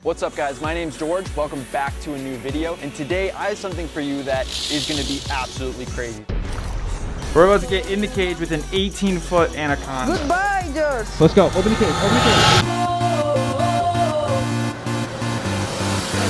What's up guys, my name's George. Welcome back to a new video. And today I have something for you that is gonna be absolutely crazy. We're about to get in the cage with an 18-foot anaconda. Goodbye, George. Let's go, open the cage, open the cage.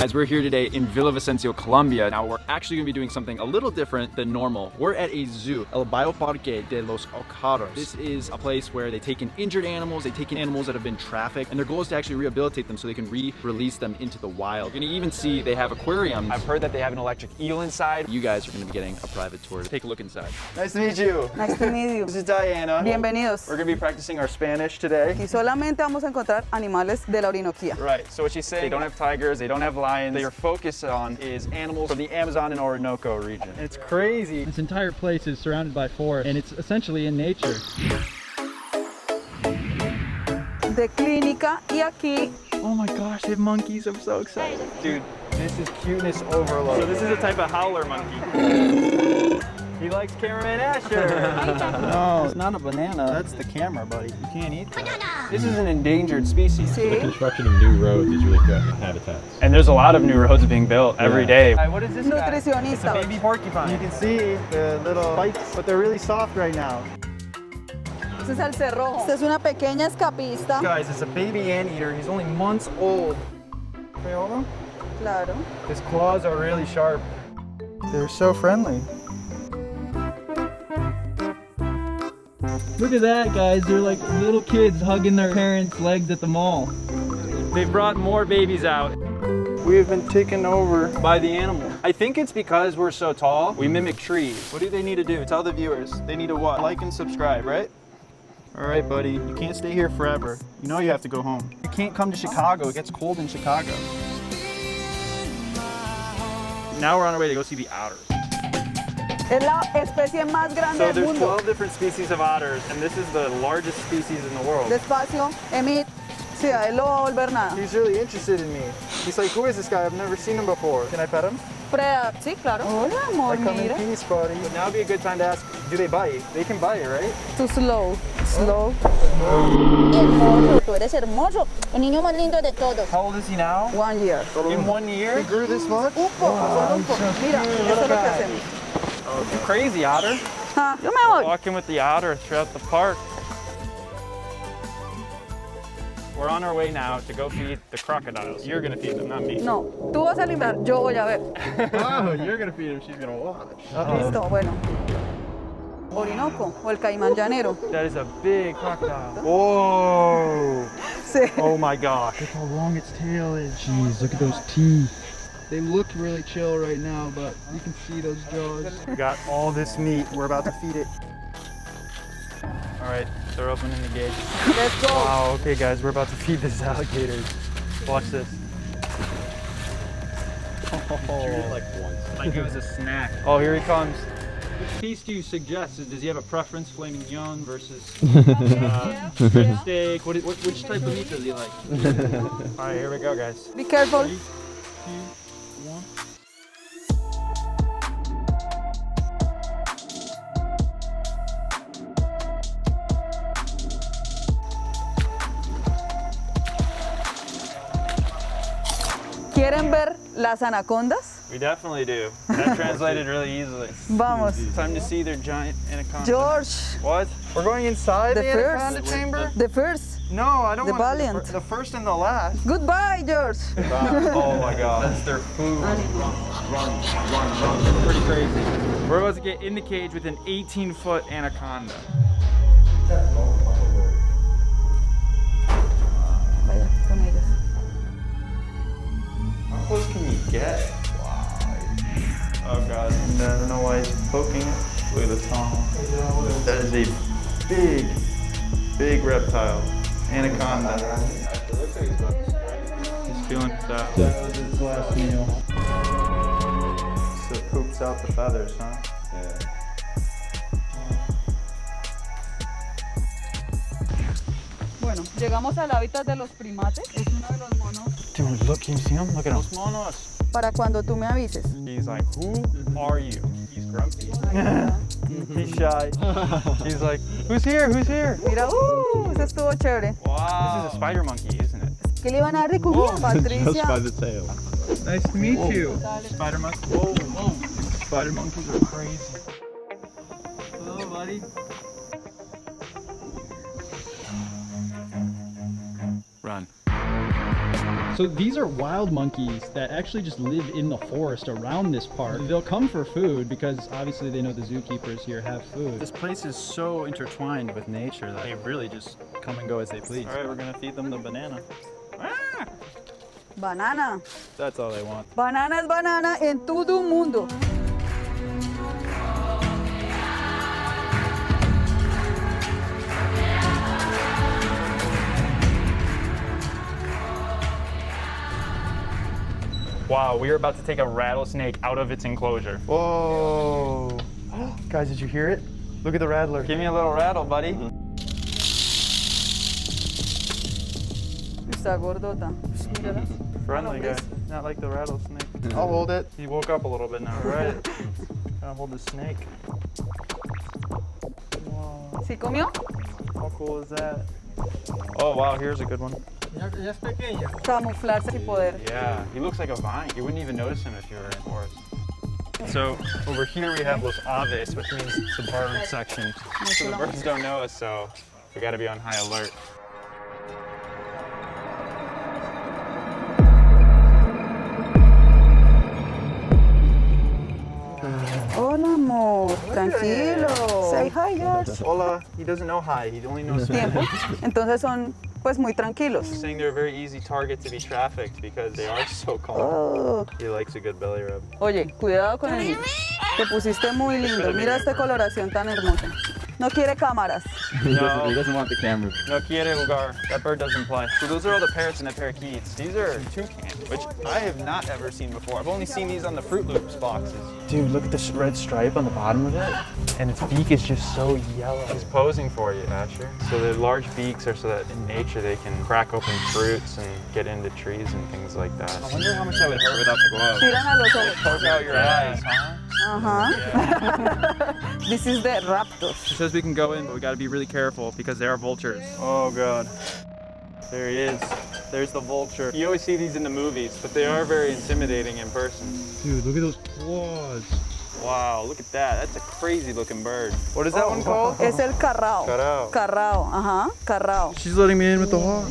Guys, we're here today in Villavicencio, Colombia. Now we're actually gonna be doing something a little different than normal. We're at a zoo, El Bioparque Los Ocarros. This is a place where they take in injured animals, they take in animals that have been trafficked, and their goal is to actually rehabilitate them so they can re-release them into the wild. You're gonna even see they have aquariums. I've heard that they have an electric eel inside. You guys are gonna be getting a private tour. Take a look inside. Nice to meet you. Nice to meet you. This is Diana. Bienvenidos. We're gonna be practicing our Spanish today. Aquí solamente vamos a encontrar animales de la Orinoquía. Right, so what she's saying, they don't have tigers, they don't have lions. Their focus on is animals from the Amazon and Orinoco region. And it's crazy. This entire place is surrounded by forest, and it's essentially in nature. De clínica y aquí. Oh my gosh, they have monkeys. I'm so excited. Dude, this is cuteness overload. So this is a type of howler monkey. He likes cameraman Asher. No, it's not a banana. That's the camera, buddy. You can't eat that. This is an endangered species. The construction of new roads is really threatening habitats. And there's a lot of new roads being built every day. What is this guy? Nutricionista. It's a baby porcupine. You can see the little spikes, but they're really soft right now. Este es el cerrojo. Esta es una pequeña escapista. Guys, it's a baby anteater. He's only months old. Can I hold him? Claro. His claws are really sharp. They're so friendly. Look at that, guys. They're like little kids hugging their parents' legs at the mall. They've brought more babies out. We have been taken over. By the animal. I think it's because we're so tall, we mimic trees. What do they need to do? Tell the viewers. They need to what? Like and subscribe, right? All right, buddy. You can't stay here forever. You know you have to go home. You can't come to Chicago. It gets cold in Chicago. Now we're on our way to go see the otters. Es la especie más grande So del there's mundo. 12 different species of otters, and this is the largest species in the world. Despacio, Emit. Sí, a él lo va a volver nada. He's really interested in me. He's like, who is this guy? I've never seen him before. Can I pet him? Sí, claro. Hola, amor, I come in mira. peace, buddy. Now would be a good time to ask, do they bite? They can bite, right? Too slow. Slow. Hermoso, tú eres hermoso, el niño más lindo de todos. How old is he now? 1 year. In 1 year? He grew this much? Un poco, solo un poco. Mira, eso es lo que hacemos. You crazy otter. Ah, yo me voy. Walking with the otter throughout the park. We're on our way now to go feed the crocodiles. You're gonna feed them, not me. No, tú vas a limpiar, yo voy a ver. Oh, you're gonna feed him. She's gonna watch. Listo, bueno. Orinoco o el caimán llanero. That is a big crocodile. Whoa! Sí. Oh my gosh. Look how long its tail is. Jeez, look at those teeth. They look really chill right now, but you can see those jaws. We got all this meat. We're about to feed it. All right, they're opening the gate. Let's go. Wow, okay guys, we're about to feed these alligators. Watch this. Like it was a snack. Oh, here he comes. Which piece do you suggest? Does he have a preference, flaming young versus steak? Which type of meat does he like? All right, here we go, guys. Be careful. 3, 2, 1. ¿Quieren ver las anacondas? We definitely do. That translated really easily. Vamos. Time to see their giant anaconda. George, What? We're going inside The the first. anaconda chamber? the first. No, I don't The want valiant. the first and the last. Goodbye, George. Oh my god. That's their food. Run. Pretty crazy. We're about to get in the cage with an 18-foot anaconda. Vaya con ellos. How close can you get? Wow. Oh god. And I don't know why he's poking it. Look at the tongue. That is a big reptile. Anaconda. He's feeling that. That was its last meal. So it poops out the feathers, huh? Bueno, llegamos al hábitat de los primates. Es uno de los monos. Dude, look, can you see him? Look at him. Los monos. Para cuando tú me avises. He's like, who are you? He's grumpy. He's shy. He's like, who's here? Who's here? Mira, eso estuvo chévere. Wow. This is a spider monkey, isn't it? ¿Qué le van a dar de comida, Patricia? the tail. Nice to meet you. Spider monkey. Whoa, whoa. Spider monkeys are crazy. Hello, buddy. Run. So these are wild monkeys that actually just live in the forest around this park. They'll come for food because obviously they know the zookeepers here have food. This place is so intertwined with nature that they really just come and go as they please. All right, we're gonna feed them the banana. Banana. That's all they want. Banana es banana en todo el mundo. Wow, we are about to take a rattlesnake out of its enclosure. Whoa. Guys, did you hear it? Look at the rattler. Give me a little rattle, buddy. Está gordota. Mírala. Friendly guy. Not like the rattlesnake. I'll hold it. He woke up a little bit now, right? I'll hold the snake. Wow. ¿Sí comió? How cool is that? Oh, wow, here's a good one. Camuflarse y poder. Yeah, he looks like a vine. You wouldn't even notice him if you were in forest. So over here we have Los Aves, which means the bird section. So the birds don't know us, so we gotta be on high alert. Hola, amor. Tranquilo. Say hi, guys. Hola, he doesn't know hi, he only knows Tiempo. Entonces son pues muy tranquilos. He's saying they're a very easy target to be trafficked because they are so calm. Oh. He likes a good belly rub. Oye, cuidado con el... Te pusiste muy lindo. Mira esta coloración tan hermosa. No quiere cámaras. He doesn't want the camera. No quiere jugar. That bird doesn't play. So those are all the parrots and the parakeets. These are toucans, which I have not ever seen before. I've only seen these on the Fruit Loops boxes. Dude, look at this red stripe on the bottom of it. And its beak is just so yellow. He's posing for you, Asher. So the large beaks are so that in nature they can crack open fruits and get into trees and things like that. I wonder how much that would hurt without the gloves. Tiran a los ojos. Poke out your eyes, huh? Ajá. This is the raptors. It says we can go in, but we gotta be really careful because they are vultures. Oh God. There he is. There's the vulture. You always see these in the movies, but they are very intimidating in person. Dude, look at those claws. Wow, look at that. That's a crazy looking bird. What is that one called? Es el carrao. Carrao. Carrao, ajá, carrao. She's letting me in with the hawk.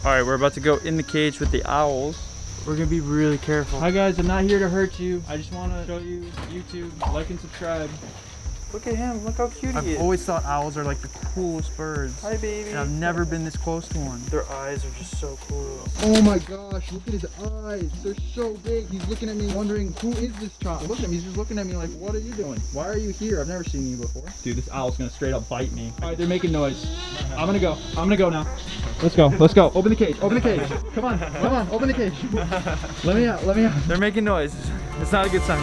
All right, we're about to go in the cage with the owls. We're gonna be really careful. Hi guys, I'm not here to hurt you. I just want to show you YouTube, like and subscribe. Look at him. Look how cute he is. I've always thought owls are like the coolest birds. Hi, baby. And I've never been this close to one. Their eyes are just so cool. Oh my gosh, look at his eyes. They're so big. He's looking at me wondering, who is this child? Look at him. He's just looking at me like, what are you doing? Why are you here? I've never seen you before. Dude, this owl's gonna straight up bite me. All right, they're making noise. I'm gonna go now. Let's go, Open the cage, Come on, open the cage. Let me out. They're making noise. It's not a good sign.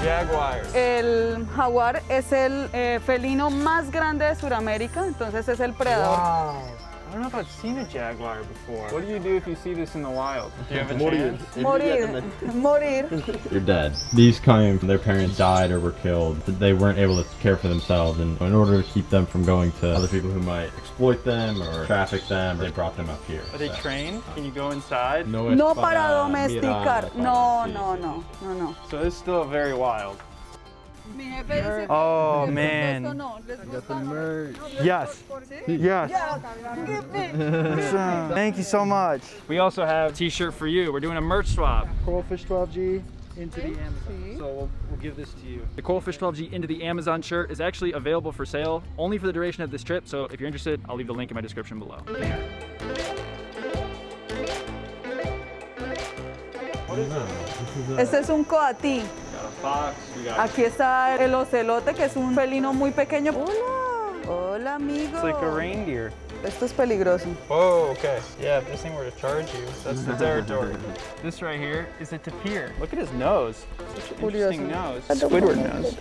Jaguars. El jaguar es el felino más grande de Sudamérica, entonces es el predador. Wow. I don't know if I've seen a jaguar before. What do you do if you see this in the wild? Do you have a chance? Morir, morir. You're dead. These came from their parents died or were killed. They weren't able to care for themselves, and in order to keep them from going to other people who might exploit them or traffic them, they brought them up here. Are they trained? Can you go inside? No para domesticar. No. So it's still very wild. Mi jefe dice, Oh man. got the merch. Yes. Yes. Thank you so much. We also have A t-shirt for you. We're doing a merch swap. Coral-Fish 12G into the Amazon. So we'll give this to you. The Coral-Fish 12G Into the Amazon shirt is actually available for sale only for the duration of this trip. So if you're interested, I'll leave the link in my description below. Este es un coatí. Fox, we got Aquí está el ocelote, que es un felino muy pequeño. Hola. Hola, amigo. it's like a reindeer. Esto es peligroso. Oh, okay. Yeah, if this thing were to charge you, that's the territory. This right here is a tapir. Look at his nose. Such an interesting nose. Squidward nose.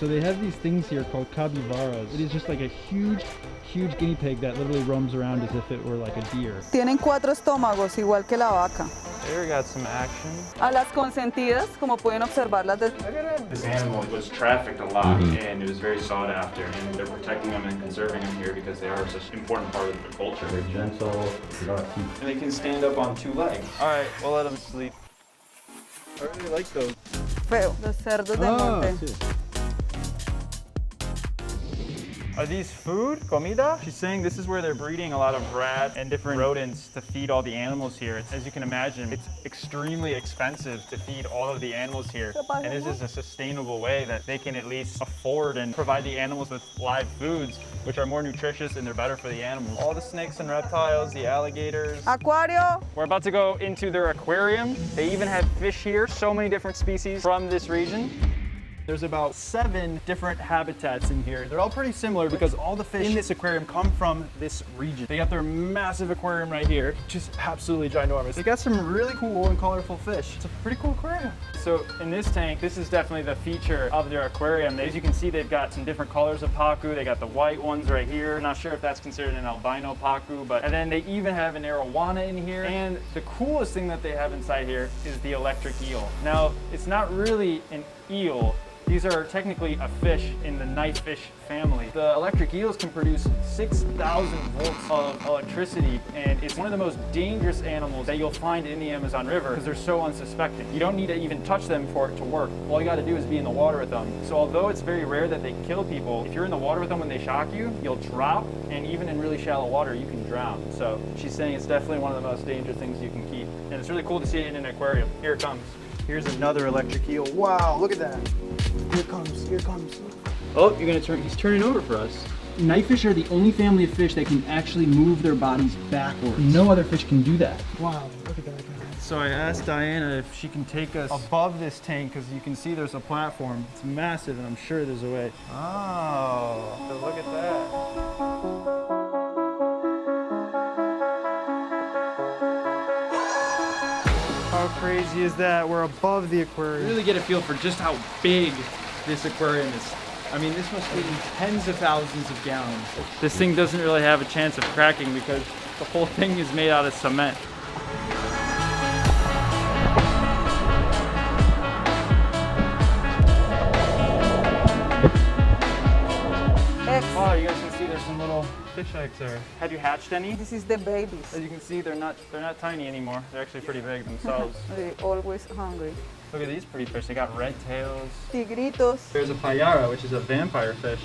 So they have these things here called capibaras. It is just like a huge guinea pig that literally roams around as if it were like a deer. Tienen 4 estómagos, igual que la vaca. There we got some action. A las consentidas, como pueden observarlas desde... This animal was trafficked a lot and it was very sought after, and they're protecting them and conserving them here because they are such an important part of the culture. They're gentle. They don't have teeth. And they can stand up on 2 legs. All right, we'll let them sleep. I really like those. Feo, los cerdos de monte. Are these food? Comida? She's saying this is where they're breeding a lot of rats and different rodents to feed all the animals here. As you can imagine, it's extremely expensive to feed all of the animals here. And this is a sustainable way that they can at least afford and provide the animals with live foods, which are more nutritious and they're better for the animals. All the snakes and reptiles, the alligators. Acuario. We're about to go into their aquarium. They even have fish here, so many different species from this region. There's about 7 different habitats in here. They're all pretty similar because all the fish in this aquarium come from this region. They got their massive aquarium right here, just absolutely ginormous. They got some really cool and colorful fish. It's a pretty cool aquarium. So in this tank, this is definitely the feature of their aquarium. As you can see, they've got some different colors of pacu. They got the white ones right here. I'm not sure if that's considered an albino pacu, and then they even have an arowana in here. And the coolest thing that they have inside here is the electric eel. Now, it's not really an eel. These are technically a fish in the knifefish family. The electric eels can produce 6,000 volts of electricity, and it's one of the most dangerous animals that you'll find in the Amazon River because they're so unsuspecting. You don't need to even touch them for it to work. All you gotta do is be in the water with them. So although it's very rare that they kill people, if you're in the water with them when they shock you, you'll drop, and even in really shallow water, you can drown. So she's saying it's definitely one of the most dangerous things you can keep. And it's really cool to see it in an aquarium. Here it comes. Here's another electric eel. Wow, look at that. Here it comes, here it comes. Oh, he's turning over for us. Knifefish are the only family of fish that can actually move their bodies backwards. No other fish can do that. Wow, look at that guy. So I asked Diana if she can take us above this tank because you can see there's a platform. It's massive and I'm sure there's a way. Oh, so look at that. How crazy is that? We're above the aquarium. You really get a feel for just how big this aquarium is. I mean, this must be tens of thousands of gallons. This thing doesn't really have a chance of cracking because the whole thing is made out of cement. Oh, you guys can see there's some little fish eggs there. Have you hatched any? This is the babies. As you can see, they're not tiny anymore. They're actually pretty big themselves. They're always hungry. Look at these pretty fish. They got red tails. Tigritos. There's a payara, which is a vampire fish.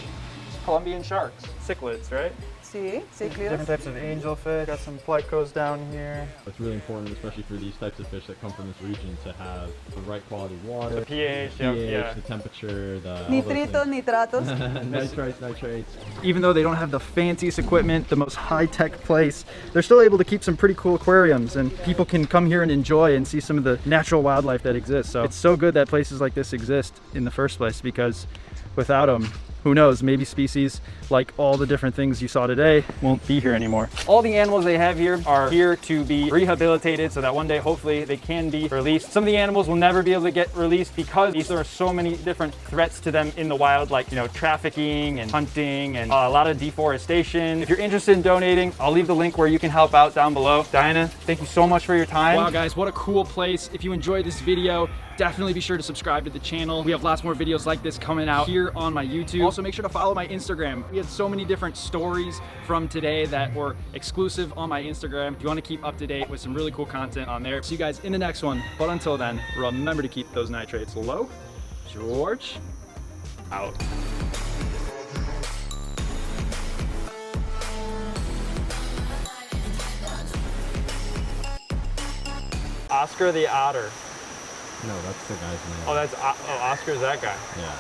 It's Colombian sharks. Cichlids, right? Sí, cíclidos. Different types of angelfish. Got some plecos down here. It's really important, especially for these types of fish that come from this region, to have the right quality water, The pH, the temperature, Nitritos, nitratos. nitrates. Even though they don't have the fanciest equipment, the most high-tech place, they're still able to keep some pretty cool aquariums, and people can come here and enjoy and see some of the natural wildlife that exists. So it's so good that places like this exist in the first place, because without them, who knows, maybe species like all the different things you saw today won't be here anymore. All the animals they have here are here to be rehabilitated so that one day, hopefully, they can be released. Some of the animals will never be able to get released because there are so many different threats to them in the wild, like, trafficking and hunting and a lot of deforestation. If you're interested in donating, I'll leave the link where you can help out down below. Diana, thank you so much for your time. Wow, guys, what a cool place. If you enjoyed this video, definitely be sure to subscribe to the channel. We have lots more videos like this coming out here on my YouTube. Also, make sure to follow my Instagram. We had so many different stories from today that were exclusive on my Instagram. If you want to keep up to date with some really cool content on there. See you guys in the next one. But until then, remember to keep those nitrates low. George, out. Oscar the otter. No, that's the guy's name. Oh, Oscar's that guy. Yeah.